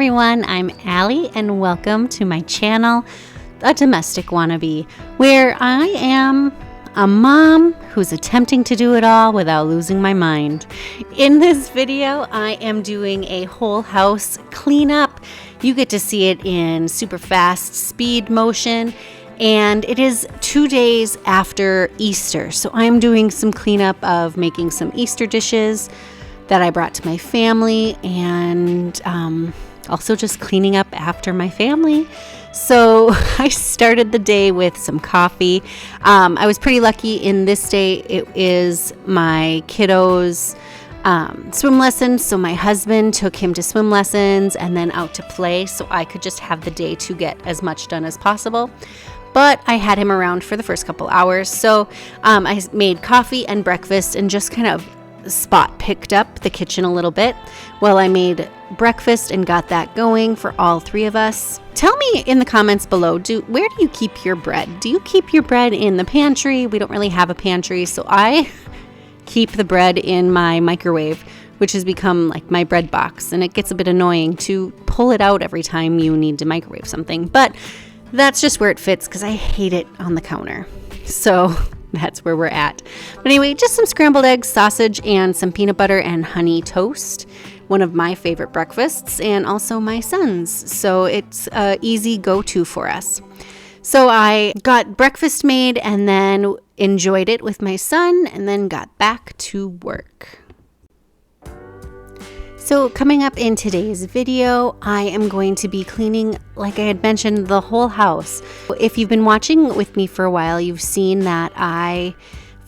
everyone, I'm Allie and welcome to my channel, A Domestic Wannabe, where I am a mom who's attempting to do it all without losing my mind. In this video, I am doing a whole house cleanup. You get to see it in super fast speed motion, and it is 2 days after Easter. So I'm doing some cleanup of making some Easter dishes that I brought to my family, and also just cleaning up after my family. So I started the day with some coffee. I was pretty lucky in this day. It is my kiddos' swim lessons. So my husband took him to swim lessons and then out to play, so I could just have the day to get as much done as possible. But I had him around for the first couple hours. So I made coffee and breakfast and just kind of spot picked up the kitchen a little bit while I made breakfast and got that going for all three of us. Tell me in the comments below, where do you keep your bread? Do you keep your bread in the pantry? We don't really have a pantry, so I keep the bread in my microwave, which has become like my bread box, and it gets a bit annoying to pull it out every time you need to microwave something, but that's just where it fits because I hate it on the counter. So that's where we're at. But anyway, just some scrambled eggs, sausage, and some peanut butter and honey toast. One of my favorite breakfasts, and also my son's. So it's an easy go-to for us. So I got breakfast made and then enjoyed it with my son and then got back to work. So coming up in today's video, I am going to be cleaning, like I had mentioned, the whole house. If you've been watching with me for a while, you've seen that I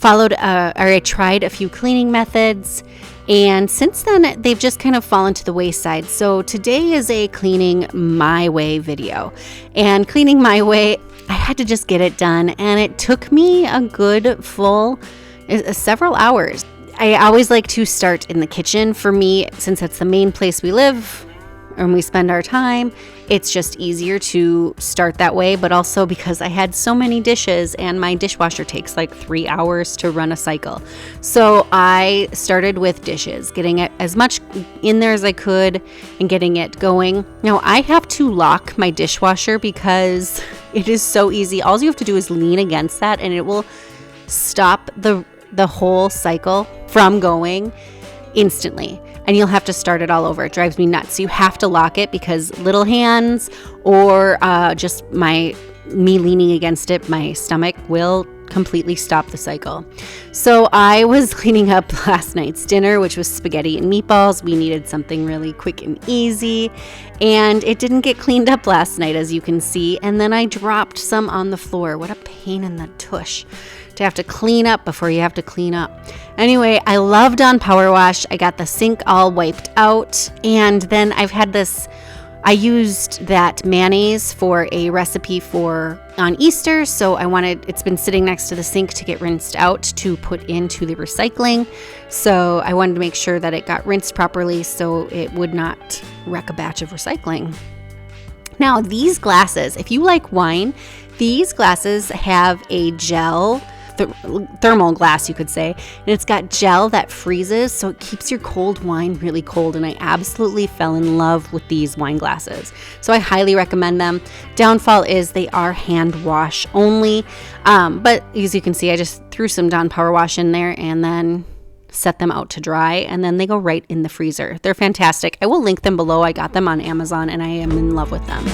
I tried a few cleaning methods, and since then they've just kind of fallen to the wayside. So today is a cleaning my way video, and cleaning my way, I had to just get it done, and it took me a good full several hours. I always like to start in the kitchen. For me, since that's the main place we live and we spend our time, it's just easier to start that way, but also because I had so many dishes and my dishwasher takes like 3 hours to run a cycle. So I started with dishes, getting it as much in there as I could and getting it going. Now I have to lock my dishwasher because it is so easy. All you have to do is lean against that and it will stop the whole cycle from going instantly, and you'll have to start it all over. It drives me nuts. So you have to lock it because little hands or just me leaning against it, my stomach will completely stop the cycle. So I was cleaning up last night's dinner, which was spaghetti and meatballs. We needed something really quick and easy, and it didn't get cleaned up last night, as you can see, and then I dropped some on the floor. What a pain in the tush to have to clean up before you have to clean up. Anyway, I loved on power wash. I got the sink all wiped out, and then I used that mayonnaise for a recipe on Easter, so it's been sitting next to the sink to get rinsed out to put into the recycling. So I wanted to make sure that it got rinsed properly so it would not wreck a batch of recycling. Now these glasses, if you like wine, these glasses have a gel, thermal glass, you could say, and it's got gel that freezes, so it keeps your cold wine really cold, and I absolutely fell in love with these wine glasses, so I highly recommend them. Downfall is they are hand wash only, but as you can see, I just threw some Dawn power wash in there and then set them out to dry, and then they go right in the freezer. They're fantastic. I will link them below. I got them on Amazon and I am in love with them.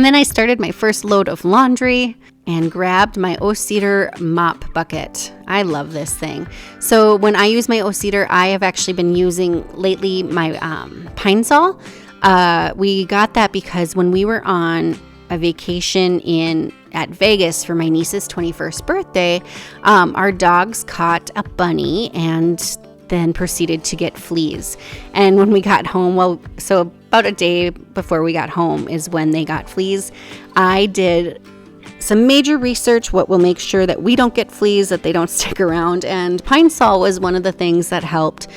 And then I started my first load of laundry and grabbed my O-Cedar mop bucket. I love this thing. So when I use my O-Cedar, I have actually been using lately my Pine Sol. We got that because when we were on a vacation at Vegas for my niece's 21st birthday, our dogs caught a bunny and then proceeded to get fleas. And when we got home, so about a day before we got home is when they got fleas. I did some major research, what will make sure that we don't get fleas, that they don't stick around. And Pine Sol was one of the things that helped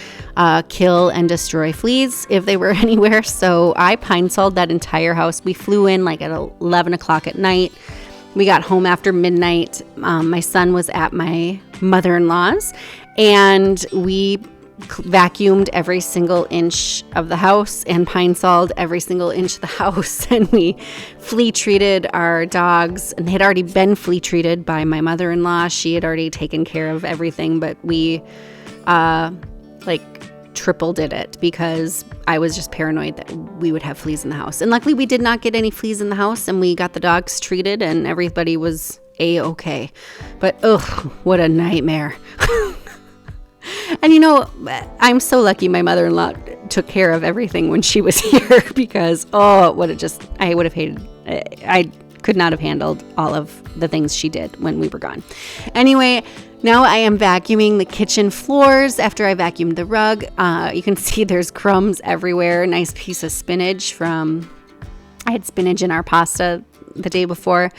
kill and destroy fleas if they were anywhere. So I Pine Sol'd that entire house. We flew in like at 11 o'clock at night. We got home after midnight. My son was at my mother-in-law's, and we vacuumed every single inch of the house and Pine Sol'd every single inch of the house. And we flea treated our dogs, and they had already been flea treated by my mother-in-law. She had already taken care of everything, but we triple did it because I was just paranoid that we would have fleas in the house. And luckily we did not get any fleas in the house, and we got the dogs treated and everybody was A-okay. But what a nightmare. And I'm so lucky my mother-in-law took care of everything when she was here because I would have hated, I could not have handled all of the things she did when we were gone. Anyway, now I am vacuuming the kitchen floors after I vacuumed the rug. You can see there's crumbs everywhere. Nice piece of spinach I had spinach in our pasta the day before,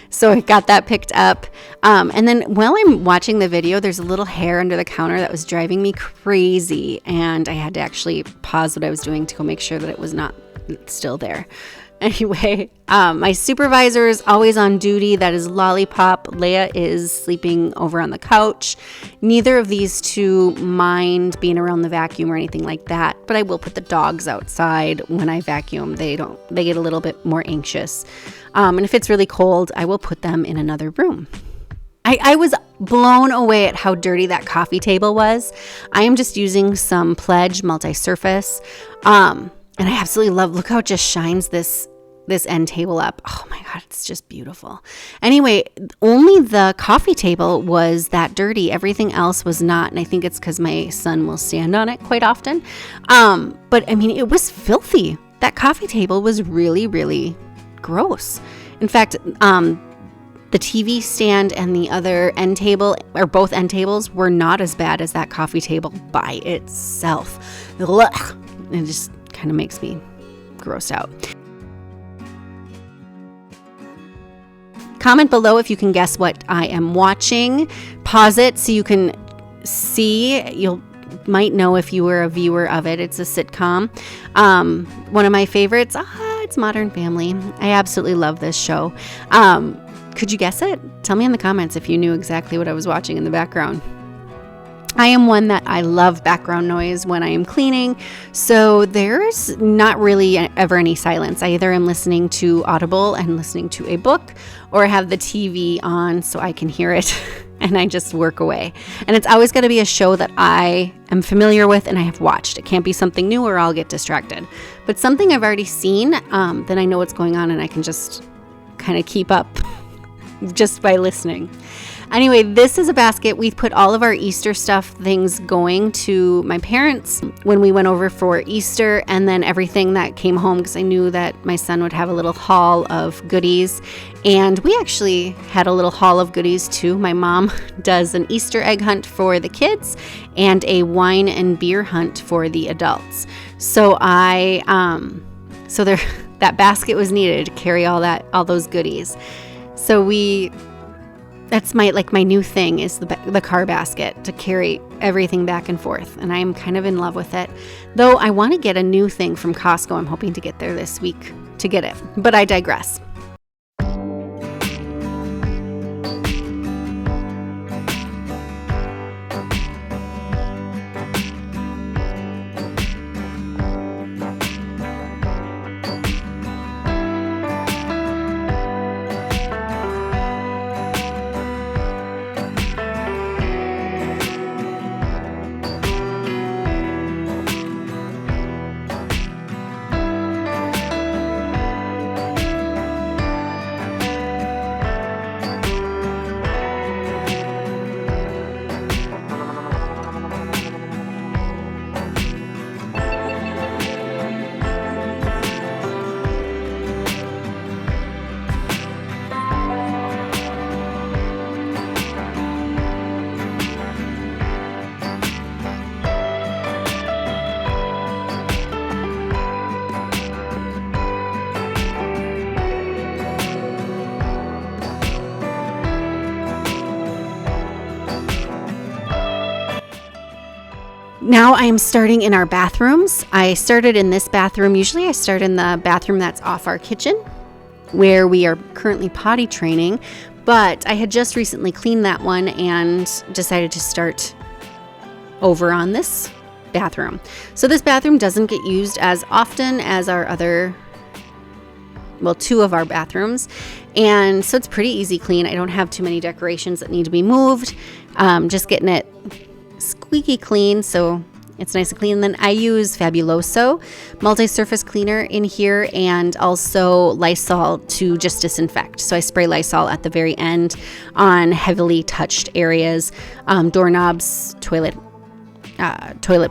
so I got that picked up. And then while I'm watching the video, there's a little hair under the counter that was driving me crazy, and I had to actually pause what I was doing to go make sure that it was not still there. Anyway, my supervisor is always on duty. That is Lollipop. Leia is sleeping over on the couch. Neither of these two mind being around the vacuum or anything like that, but I will put the dogs outside when I vacuum. They get a little bit more anxious. And if it's really cold, I will put them in another room. I was blown away at how dirty that coffee table was. I am just using some Pledge multi-surface. And I absolutely look how it just shines this end table up. Oh my God, it's just beautiful. Anyway, only the coffee table was that dirty. Everything else was not. And I think it's because my son will stand on it quite often. But I mean, it was filthy. That coffee table was really, really gross. In fact, the TV stand and the other end table, or both end tables, were not as bad as that coffee table by itself. Ugh. It just kind of makes me grossed out. Comment below if you can guess what I am watching. Pause it so you can see. You might know if you were a viewer of it. It's a sitcom. One of my favorites, it's Modern Family. I absolutely love this show. Could you guess it? Tell me in the comments if you knew exactly what I was watching in the background. I am one that I love background noise when I am cleaning, so there's not really ever any silence. I either am listening to Audible and listening to a book, or I have the TV on so I can hear it, and I just work away. And it's always got to be a show that I am familiar with and I have watched. It can't be something new or I'll get distracted. But something I've already seen, then I know what's going on and I can just kind of keep up just by listening. Anyway, this is a basket. We put all of our Easter things going to my parents when we went over for Easter, and then everything that came home because I knew that my son would have a little haul of goodies. And we actually had a little haul of goodies too. My mom does an Easter egg hunt for the kids and a wine and beer hunt for the adults. So that basket was needed to carry all those goodies. So that's my new thing is the car basket to carry everything back and forth. And I'm kind of in love with it. Though I want to get a new thing from Costco. I'm hoping to get there this week to get it. But I digress. Now I am starting in our bathrooms. I started in this bathroom. Usually I start in the bathroom that's off our kitchen, where we are currently potty training, but I had just recently cleaned that one and decided to start over on this bathroom. So this bathroom doesn't get used as often as our other, well, two of our bathrooms, and so it's pretty easy clean. I don't have too many decorations that need to be moved. Just getting it squeaky clean, so it's nice and clean. And then I use Fabuloso multi-surface cleaner in here, and also Lysol to just disinfect. So I spray Lysol at the very end on heavily touched areas, doorknobs, toilet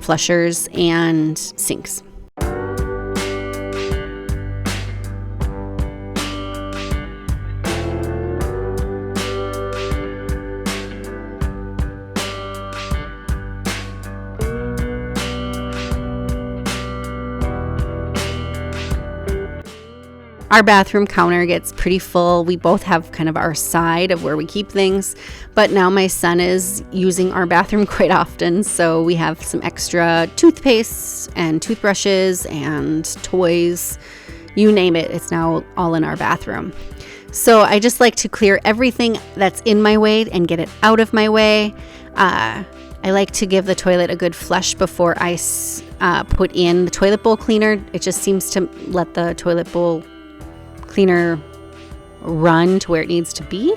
flushers, and sinks. Our bathroom counter gets pretty full. We both have kind of our side of where we keep things, but now my son is using our bathroom quite often, so we have some extra toothpastes and toothbrushes and toys, you name it. It's now all in our bathroom. So I just like to clear everything that's in my way and get it out of my way. I like to give the toilet a good flush before I put in the toilet bowl cleaner. It just seems to let the toilet bowl cleaner run to where it needs to be.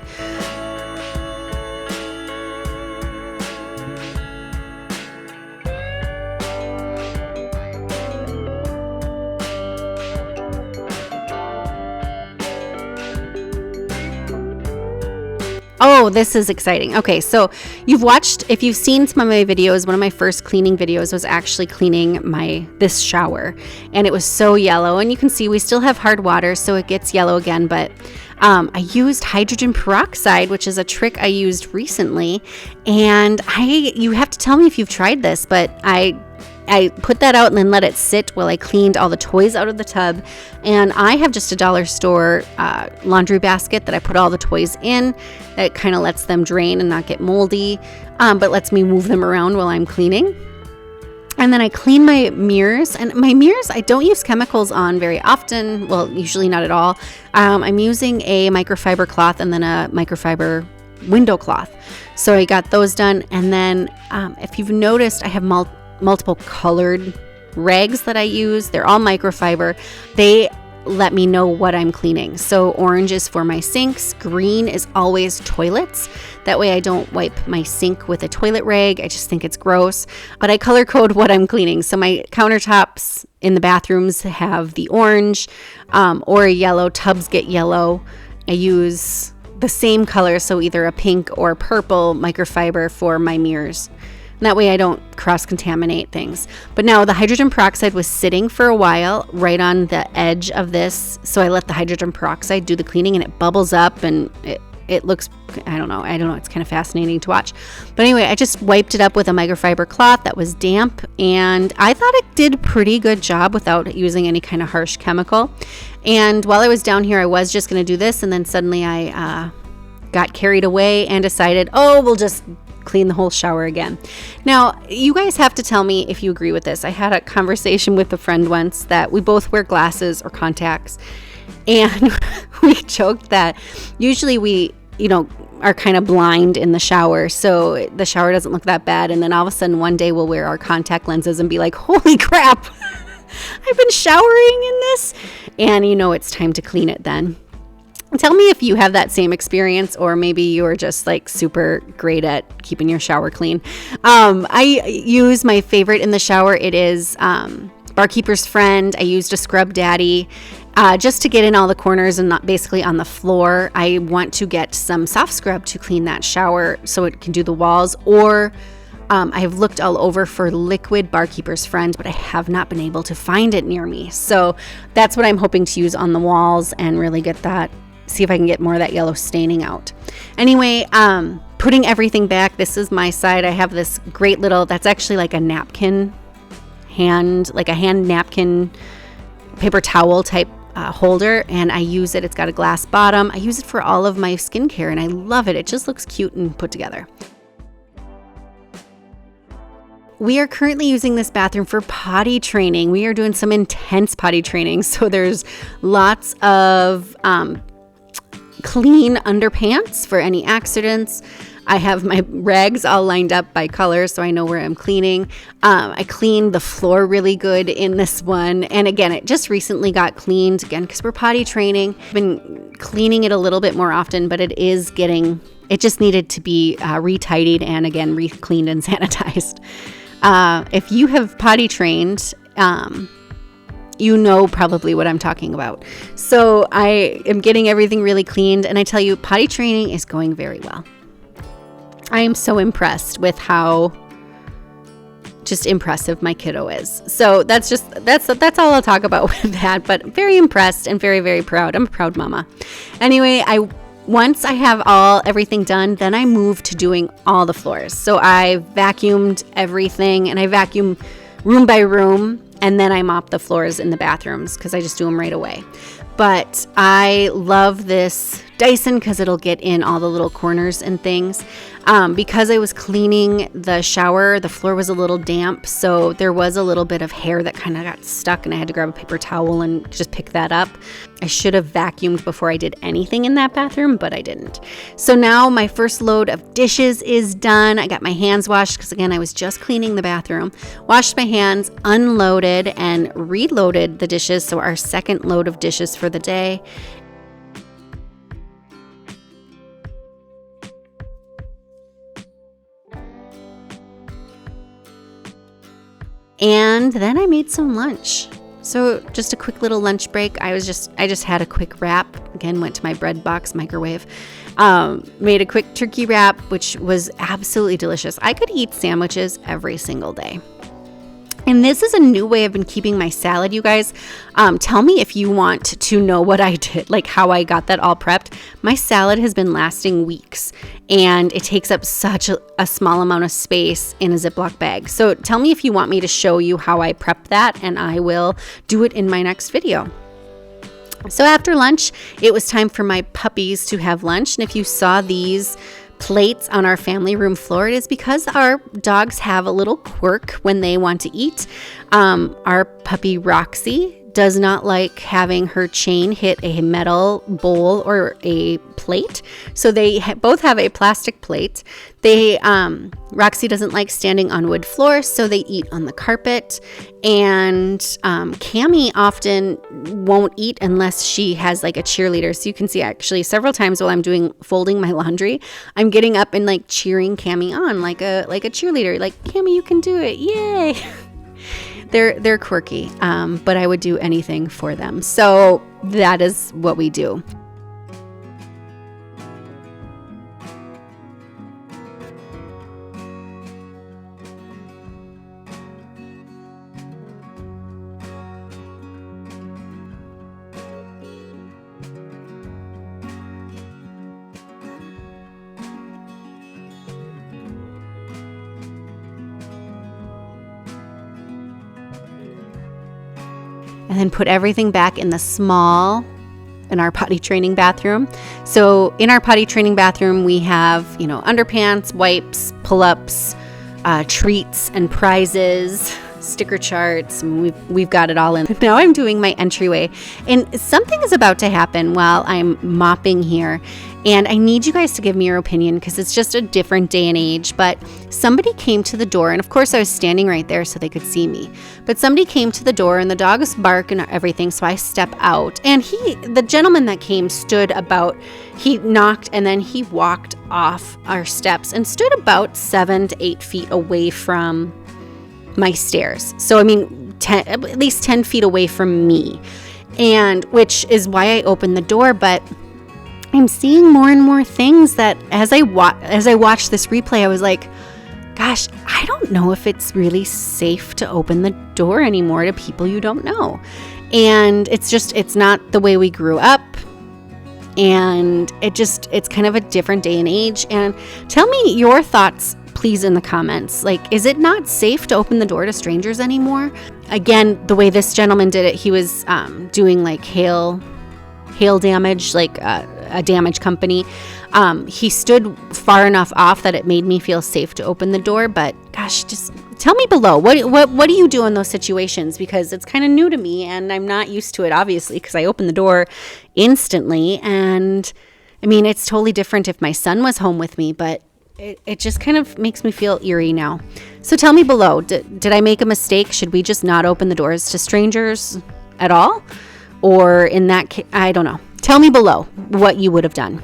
Oh, this is exciting. Okay, so if you've seen some of my videos, one of my first cleaning videos was actually cleaning this shower, and it was so yellow, and you can see we still have hard water, so it gets yellow again, but I used hydrogen peroxide, which is a trick I used recently, and you have to tell me if you've tried this, but I put that out and then let it sit while I cleaned all the toys out of the tub. And I have just a dollar store laundry basket that I put all the toys in. It kind of lets them drain and not get moldy, but lets me move them around while I'm cleaning. And then I clean my mirrors. And my mirrors, I don't use chemicals on very often. Well, usually not at all. I'm using a microfiber cloth and then a microfiber window cloth. So I got those done. And then if you've noticed, I have multiple colored rags that I use. They're all microfiber. They let me know what I'm cleaning. So orange is for my sinks. Green is always toilets. That way I don't wipe my sink with a toilet rag. I just think it's gross. But I color code what I'm cleaning. So my countertops in the bathrooms have the orange or a yellow. Tubs get yellow. I use the same color, so either a pink or purple microfiber for my mirrors. That way I don't cross-contaminate things. But now the hydrogen peroxide was sitting for a while right on the edge of this. So I let the hydrogen peroxide do the cleaning, and it bubbles up, and it looks, I don't know, it's kind of fascinating to watch. But anyway, I just wiped it up with a microfiber cloth that was damp, and I thought it did a pretty good job without using any kind of harsh chemical. And while I was down here, I was just going to do this, and then suddenly I got carried away and decided, we'll just clean the whole shower again. Now, you guys have to tell me if you agree with this. I had a conversation with a friend once that we both wear glasses or contacts, and we joked that usually we, are kind of blind in the shower, so the shower doesn't look that bad, and then all of a sudden one day we'll wear our contact lenses and be like, holy crap, I've been showering in this, and it's time to clean it then. Tell me if you have that same experience, or maybe you're just like super great at keeping your shower clean. I use my favorite in the shower. It is Barkeeper's Friend. I used a Scrub Daddy just to get in all the corners and not basically on the floor. I want to get some soft scrub to clean that shower so it can do the walls, or I have looked all over for liquid Barkeeper's Friend, but I have not been able to find it near me. So that's what I'm hoping to use on the walls and really get that, see if I can get more of that yellow staining out. Anyway, putting everything back, this is my side. I have this great little, that's actually like a napkin hand napkin, paper towel type holder, and I use it. It's got a glass bottom. I use it for all of my skincare, and I love it. It just looks cute and put together. we are currently using this bathroom for potty training. We are doing some intense potty training. So there's lots of clean underpants for any accidents. I have my rags all lined up by color, so I know where I'm cleaning. I cleaned the floor really good in this one. And again, it just recently got cleaned again because we're potty training. I've been cleaning it a little bit more often, but it just needed to be retidied and again, re-cleaned and sanitized. If you have potty trained, you know probably what I'm talking about. So I am getting everything really cleaned, and I tell you, potty training is going very well. I am so impressed with how just impressive my kiddo is. So that's all I'll talk about with that, but very impressed and very, very proud. I'm a proud mama. Anyway, once I have everything done, then I move to doing all the floors. So I vacuumed everything, and I vacuum room by room, and then I mop the floors in the bathrooms because I just do them right away. But I love this Dyson because it'll get in all the little corners and things. Because I was cleaning the shower, the floor was a little damp, so there was a little bit of hair that kind of got stuck, and I had to grab a paper towel and just pick that up. I should have vacuumed before I did anything in that bathroom, but I didn't. So now my first load of dishes is done. I got my hands washed because, again, I was just cleaning the bathroom. Washed my hands, unloaded, and reloaded the dishes, so our second load of dishes for the day. And then I made some lunch. So just a quick little lunch break. I just had a quick wrap. Again, went to my bread box microwave. Made a quick turkey wrap, which was absolutely delicious. I could eat sandwiches every single day. And this is a new way I've been keeping my salad, you guys. Tell me if you want to know what I did, like how I got that all prepped. My salad has been lasting weeks, and it takes up such a small amount of space in a Ziploc bag. So tell me if you want me to show you how I prep that, and I will do it in my next video. So after lunch, it was time for my puppies to have lunch. And if you saw these plates on our family room floor, it is because our dogs have a little quirk when they want to eat. Our puppy Roxy does not like having her chain hit a metal bowl or a plate. So they both have a plastic plate. Roxy doesn't like standing on wood floors, so they eat on the carpet. And Cammie often won't eat unless she has like a cheerleader. So you can see actually several times while I'm folding my laundry, I'm getting up and like cheering Cammie on like a cheerleader. Like, Cammie, you can do it. Yay. They're quirky, but I would do anything for them. So that is what we do. And then put everything back in our potty training bathroom. So in our potty training bathroom, we have, underpants, wipes, pull-ups, treats and prizes, sticker charts. We've got it all in. Now I'm doing my entryway, and something is about to happen while I'm mopping here. And I need you guys to give me your opinion because it's just a different day and age. But somebody came to the door, and of course I was standing right there so they could see me. But somebody came to the door, and the dogs bark and everything, so I step out. And the gentleman that came he knocked, and then he walked off our steps and stood about 7 to 8 feet away from my stairs. So at least 10 feet away from me, and which is why I opened the door. But I'm seeing more and more things that as I watch this replay, I was like, gosh, I don't know if it's really safe to open the door anymore to people you don't know. And it's not the way we grew up. And it's kind of a different day and age. And tell me your thoughts, please, in the comments. Like, is it not safe to open the door to strangers anymore? Again, the way this gentleman did it, he was doing like hail damage, like a damage company. He stood far enough off that it made me feel safe to open the door, but gosh, just Tell me below, what do you do in those situations? Because it's kind of new to me and I'm not used to it, obviously, because I open the door instantly. And I mean, it's totally different if my son was home with me, but it just kind of makes me feel eerie now. So tell me below, did I make a mistake? Should we just not open the doors to strangers at all? Or in that case, I don't know. Tell me below what you would have done.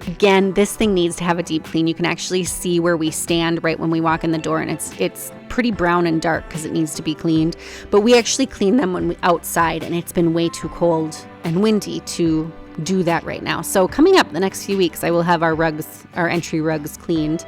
Again, this thing needs to have a deep clean. You can actually see where we stand right when we walk in the door, and it's pretty brown and dark because it needs to be cleaned. But we actually clean them when we outside, and it's been way too cold and windy to do that right now. So coming up the next few weeks, I will have our entry rugs cleaned.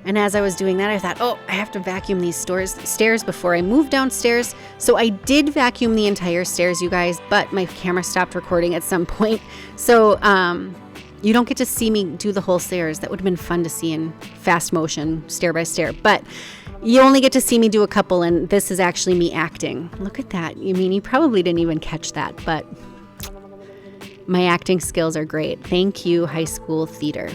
And as I was doing that, I thought, oh, I have to vacuum these stairs before I move downstairs. So I did vacuum the entire stairs, you guys, but my camera stopped recording at some point. So you don't get to see me do the whole stairs. That would have been fun to see in fast motion, stair by stair. But you only get to see me do a couple, and this is actually me acting. Look at that. I mean, you probably didn't even catch that, but my acting skills are great. Thank you, high school theater.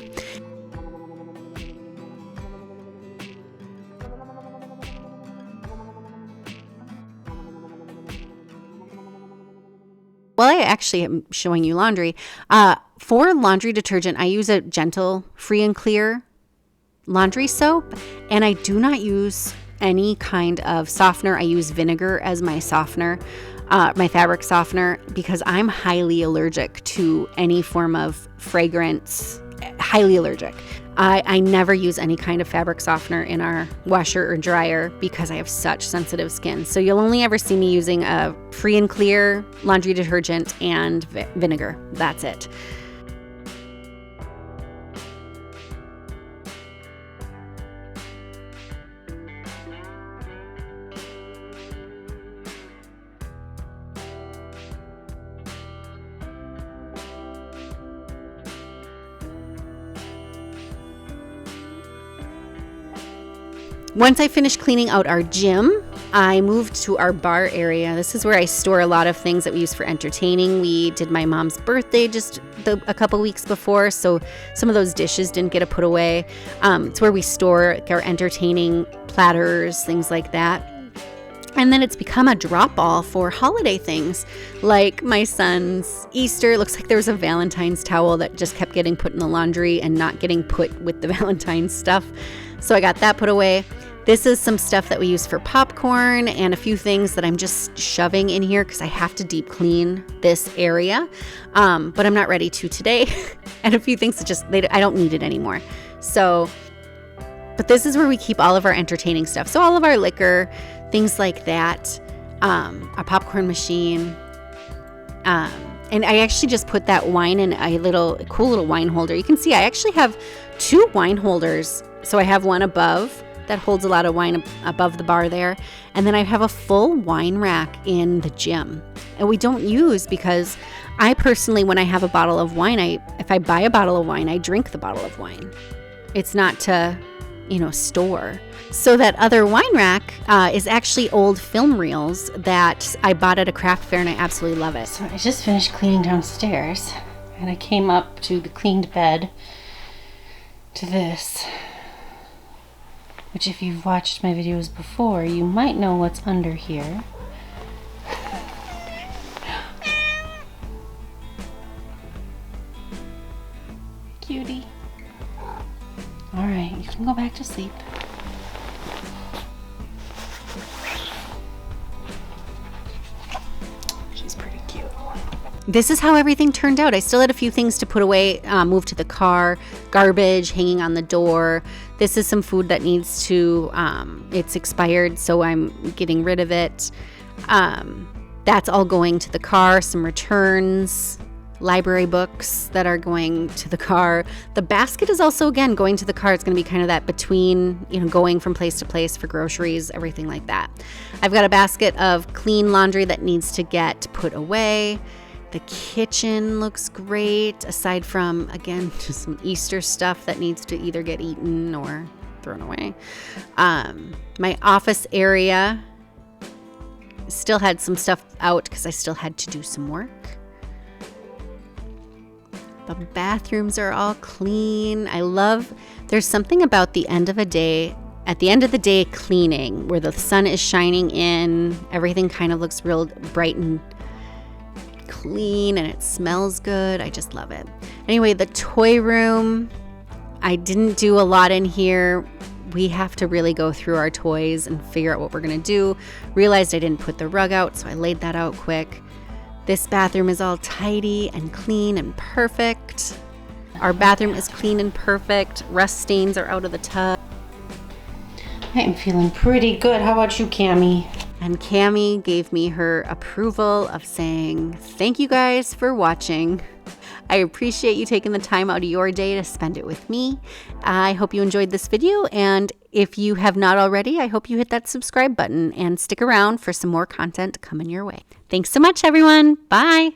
Well, I actually am showing you laundry. For laundry detergent, I use a gentle free and clear laundry soap, and I do not use any kind of softener. I use vinegar as my softener, my fabric softener, because I'm highly allergic to any form of fragrance, highly allergic. I never use any kind of fabric softener in our washer or dryer because I have such sensitive skin. So you'll only ever see me using a free and clear laundry detergent and vinegar. That's it. Once I finished cleaning out our gym, I moved to our bar area. This is where I store a lot of things that we use for entertaining. We did my mom's birthday just a couple weeks before, so some of those dishes didn't get put away. It's where we store our entertaining platters, things like that. And then it's become a drop ball for holiday things, like my son's Easter. It looks like there was a Valentine's towel that just kept getting put in the laundry and not getting put with the Valentine's stuff. So I got that put away. This is some stuff that we use for popcorn and a few things that I'm just shoving in here because I have to deep clean this area. But I'm not ready to today. And a few things that I don't need it anymore. So, but this is where we keep all of our entertaining stuff. So all of our liquor, things like that, a popcorn machine. And I actually just put that wine in a cool little wine holder. You can see I actually have 2 wine holders. So I have one above that holds a lot of wine above the bar there. And then I have a full wine rack in the gym. And we don't use because I personally, when I have a bottle of wine, if I buy a bottle of wine, I drink the bottle of wine. It's not to, store. So that other wine rack is actually old film reels that I bought at a craft fair, and I absolutely love it. So I just finished cleaning downstairs, and I came up to the cleaned bed to this, which if you've watched my videos before, you might know what's under here. Cutie. All right, you can go back to sleep. She's pretty cute. this is how everything turned out. I still had a few things to put away, move to the car, garbage hanging on the door. This is some food that needs to, it's expired, so I'm getting rid of it. That's all going to the car, some returns, library books that are going to the car. The basket is also, again, going to the car. It's going to be kind of that between, going from place to place for groceries, everything like that. I've got a basket of clean laundry that needs to get put away. The kitchen looks great, aside from, again, just some Easter stuff that needs to either get eaten or thrown away. My office area still had some stuff out because I still had to do some work. The bathrooms are all clean. There's something about the end of a day, at the end of the day cleaning, where the sun is shining in, everything kind of looks real bright and clean, and it smells good. I just love it. Anyway, the toy room, I didn't do a lot in here. We have to really go through our toys and figure out what we're gonna do. Realized I didn't put the rug out, so I laid that out quick. This bathroom is all tidy and clean and perfect. Our bathroom is clean and perfect. Rust stains are out of the tub. I am feeling pretty good. How about you, Cammie? And Cammie gave me her approval of saying, thank you guys for watching. I appreciate you taking the time out of your day to spend it with me. I hope you enjoyed this video, and if you have not already, I hope you hit that subscribe button and stick around for some more content coming your way. Thanks so much, everyone. Bye.